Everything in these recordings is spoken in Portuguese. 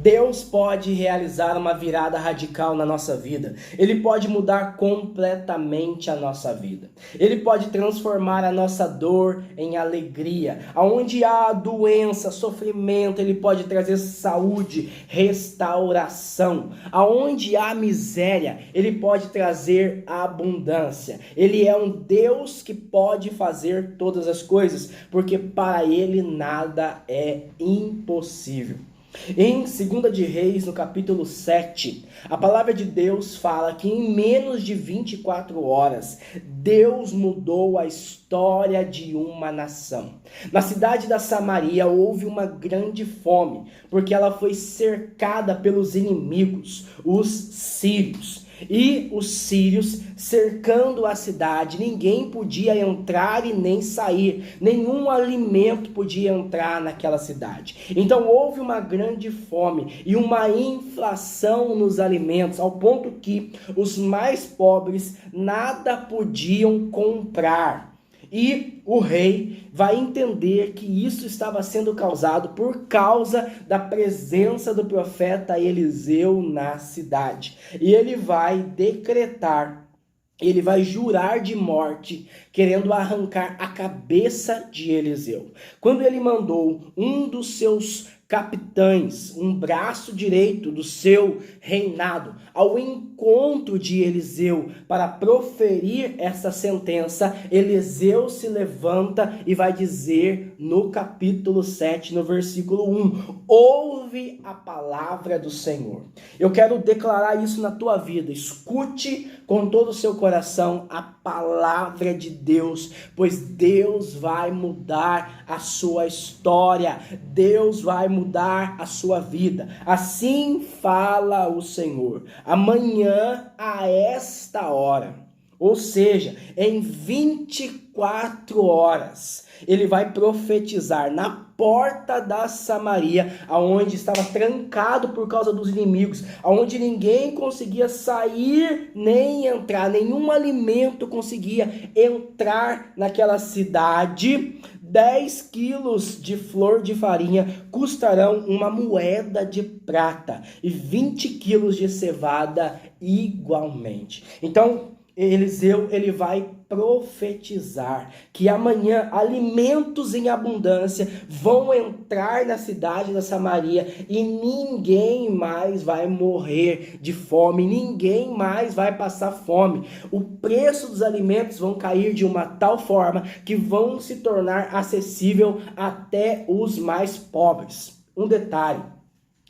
Deus pode realizar uma virada radical na nossa vida. Ele pode mudar completamente a nossa vida. Ele pode transformar a nossa dor em alegria. Aonde há doença, sofrimento, Ele pode trazer saúde, restauração. Aonde há miséria, Ele pode trazer abundância. Ele é um Deus que pode fazer todas as coisas, porque para Ele nada é impossível. Em 2 de Reis, no capítulo 7, a palavra de Deus fala que em menos de 24 horas, Deus mudou a história de uma nação. Na cidade da Samaria houve uma grande fome, porque ela foi cercada pelos inimigos, os sírios. E os sírios cercando a cidade, ninguém podia entrar e nem sair, nenhum alimento podia entrar naquela cidade. Então houve uma grande fome e uma inflação nos alimentos, ao ponto que os mais pobres nada podiam comprar. E o rei vai entender que isso estava sendo causado por causa da presença do profeta Eliseu na cidade. E ele vai decretar, ele vai jurar de morte, querendo arrancar a cabeça de Eliseu. Quando ele mandou um dos seus capitães, um braço direito do seu reinado, ao encontro de Eliseu para proferir essa sentença, Eliseu se levanta e vai dizer no capítulo 7, no versículo 1, ouve a palavra do Senhor. Eu quero declarar isso na tua vida, escute com todo o seu coração a palavra de Deus, pois Deus vai mudar a sua história, Deus vai mudar a sua vida. Assim fala o Senhor, amanhã a esta hora, ou seja, em 24 horas, ele vai profetizar na porta da Samaria, aonde estava trancado por causa dos inimigos, aonde ninguém conseguia sair nem entrar, nenhum alimento conseguia entrar naquela cidade. 10 quilos de flor de farinha custarão uma moeda de prata e 20 quilos de cevada igualmente. Então, Eliseu, ele vai profetizar que amanhã alimentos em abundância vão entrar na cidade da Samaria e ninguém mais vai morrer de fome, ninguém mais vai passar fome. O preço dos alimentos vão cair de uma tal forma que vão se tornar acessível até os mais pobres. Um detalhe,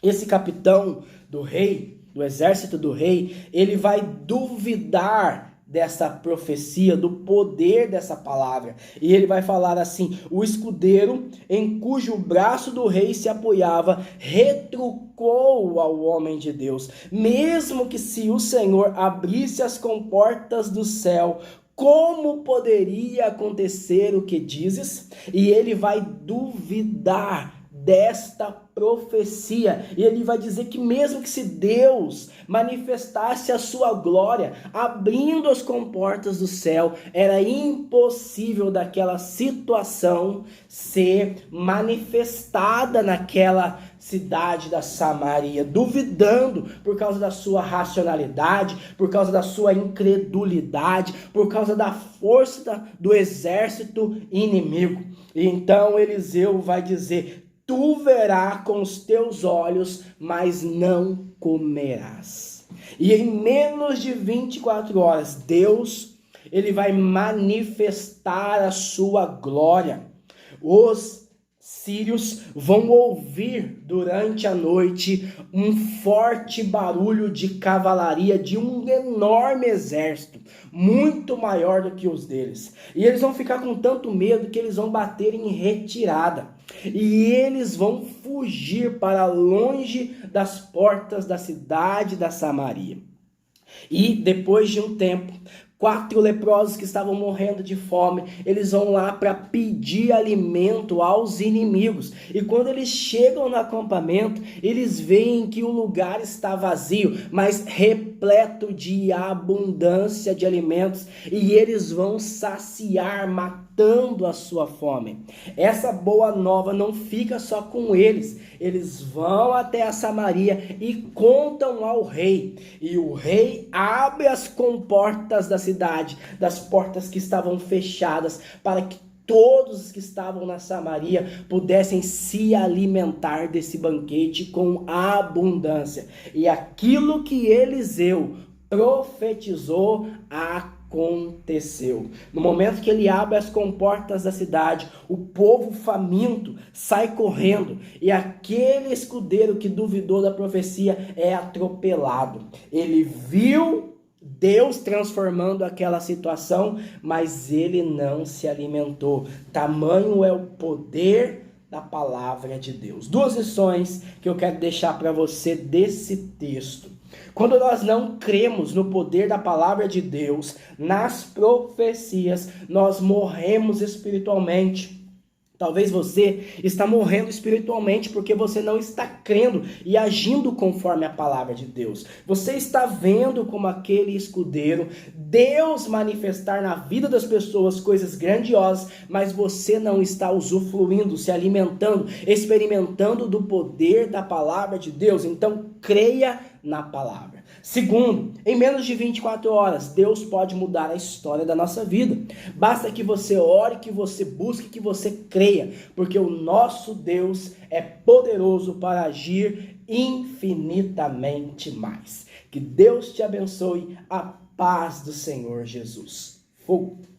esse capitão do rei, do exército do rei, ele vai duvidar dessa profecia, do poder dessa palavra. E ele vai falar assim: o escudeiro em cujo braço do rei se apoiava, retrucou ao homem de Deus. Mesmo que se o Senhor abrisse as comportas do céu, como poderia acontecer o que dizes? E ele vai duvidar desta profecia, e ele vai dizer que mesmo que se Deus manifestasse a sua glória, abrindo as comportas do céu, era impossível daquela situação ser manifestada naquela cidade da Samaria, duvidando por causa da sua racionalidade, por causa da sua incredulidade, por causa da força do exército inimigo. E então Eliseu vai dizer: tu verás com os teus olhos, mas não comerás. E em menos de 24 horas, Deus, ele vai manifestar a sua glória. Os sírios vão ouvir durante a noite um forte barulho de cavalaria de um enorme exército, muito maior do que os deles. E eles vão ficar com tanto medo que eles vão bater em retirada. E eles vão fugir para longe das portas da cidade da Samaria. E depois de um tempo, 4 leprosos que estavam morrendo de fome, eles vão lá para pedir alimento aos inimigos. E quando eles chegam no acampamento, eles veem que o lugar está vazio, mas repleto de abundância de alimentos. E eles vão saciar, matar matando a sua fome. Essa boa nova não fica só com eles. Eles vão até a Samaria e contam ao rei. E o rei abre as comportas da cidade, das portas que estavam fechadas, para que todos os que estavam na Samaria pudessem se alimentar desse banquete com abundância. E aquilo que Eliseu profetizou aconteceu. No momento que ele abre as comportas da cidade, o povo faminto sai correndo e aquele escudeiro que duvidou da profecia é atropelado. Ele viu Deus transformando aquela situação, mas ele não se alimentou. Tamanho é o poder da palavra de Deus. Duas lições que eu quero deixar para você desse texto. Quando nós não cremos no poder da palavra de Deus, nas profecias, nós morremos espiritualmente. Talvez você está morrendo espiritualmente porque você não está crendo e agindo conforme a palavra de Deus. Você está vendo como aquele escudeiro, Deus manifestar na vida das pessoas coisas grandiosas, mas você não está usufruindo, se alimentando, experimentando do poder da palavra de Deus. Então, creia na palavra. Segundo, em menos de 24 horas, Deus pode mudar a história da nossa vida. Basta que você ore, que você busque, que você creia, porque o nosso Deus é poderoso para agir infinitamente mais. Que Deus te abençoe, a paz do Senhor Jesus. Fogo.